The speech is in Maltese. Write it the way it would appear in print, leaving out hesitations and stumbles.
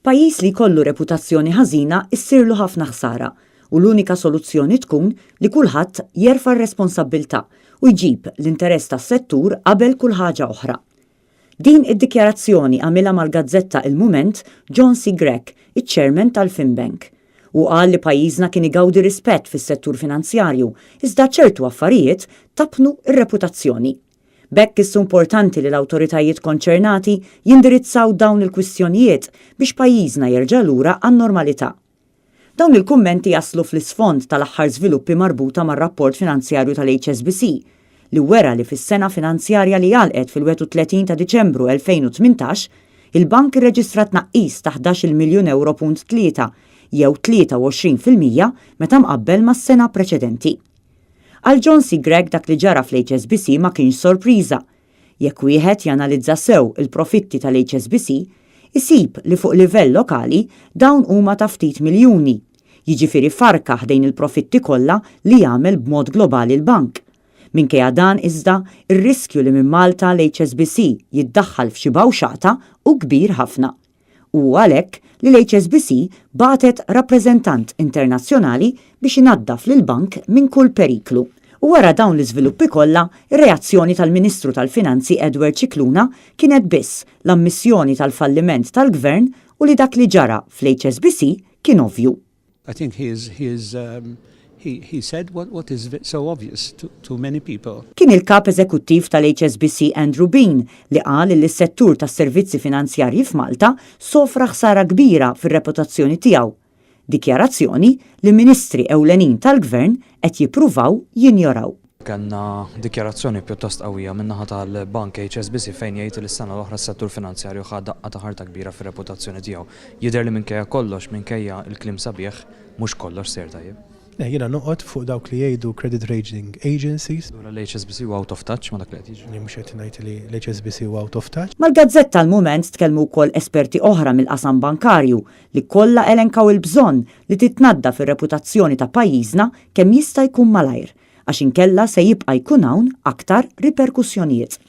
Pajjiż li jkollu reputazzjoni ħażina issirlu ħafna ħsara u l-unika soluzzjoni tkun li kulħadd jerfa' r-responsabbiltà u jġib l-interess tas-settur qabel kull ħaġa oħra. Din id-dikjarazzjoni għamilha mal-Gazzetta Il-Mument John C. Gregg, iċ-Chairman tal-Finbank, u qal li pajjiżna kien igawdi rispett fis-settur finanzjarju, iżda ċertu affarijiet tapnu r-reputazzjoni. Bekk issu importanti li l-awtoritajiet konċernati jindirizzaw dawn il-kwistjonijiet biex pajjiżna jerġa' lura għan-normalità. Dawn il-kummenti jaslu fl-isfond tal-aħħar żviluppi marbuta mar-rapport finanzjarju tal-HSBC li wera li fis-sena finanzjarja li għalqet fil-31 ta' Diċembru 2018 il-bank irreġistra tnaqqis ta' 11 miljun euro.3 jew 23% meta mqabbel mas-sena preċedenti. Għal John C. Gregg dak li ġara fl-HSBC ma kienx sorpriża. Jekk wieħed janalizza sew il-profitti tal-HSBC, isib li fuq livell lokali dawn huma ta' ftit miljuni. Jiġifieri farka ħdejn il-profitti kollha li jagħmel b'mod globali l-bank. Minkejja dan iżda ir-riskju li minn Malta l-HSBC jiddaħħal f'xi bawxata u kbir ħafna. U għalhekk li l-HSBC bagħtet rappreżentant internazzjonali biex inaddaf lill-bank minn kull periklu. U wara dawn l-iżviluppi kollha, ir-reazzjoni tal-Ministru tal-Finanzi Edward Cicluna kienet biss l-ammissjoni tal-falliment tal-Gvern u li dak li ġara fl-HSBC kien ovvju. I think he said what is so obvious to many people. Kien il-kap eżekuttiv tal-HSBC Andrew Bean li qal li s-settur tas-servizzi finanzjarji f'Malta sofra ħsara kbira fir-reputazzjoni tiegħu. Dikjarazzjoni li ministri ewlenin tal-Gvern qed jippruvaw jinjoraw. Kanna dikjarazzjoni pjuttost qawwija min-naħa tal-Bank HSBC fejn jgħid li s-sena l-oħra s-settur finanzjarju ħa daqqa ta' ħarta kbira fir-reputazzjoni tiegħu. Jidher li minkejja kollox minkejja il-kliem sabiħ mhux kollox ser tajjeb. Jiena noqgħod fuq dawk li jgħidu credit rating agencies. L-HSBC huwa out of touch ma dak li qed jiġri. Mhux qed ngħid li l-HSBC huwa out of touch. Mal-Gazzetta l-Mument tkellmu wkoll esperti oħra mill-qasam bankarju li kollha elenkaw il-bżonn li titnadda fir-reputazzjoni ta' pajjiżna kemm jista' jkun malajr għax inkella se jibqa' jkun hawn aktar riperkussjonijiet.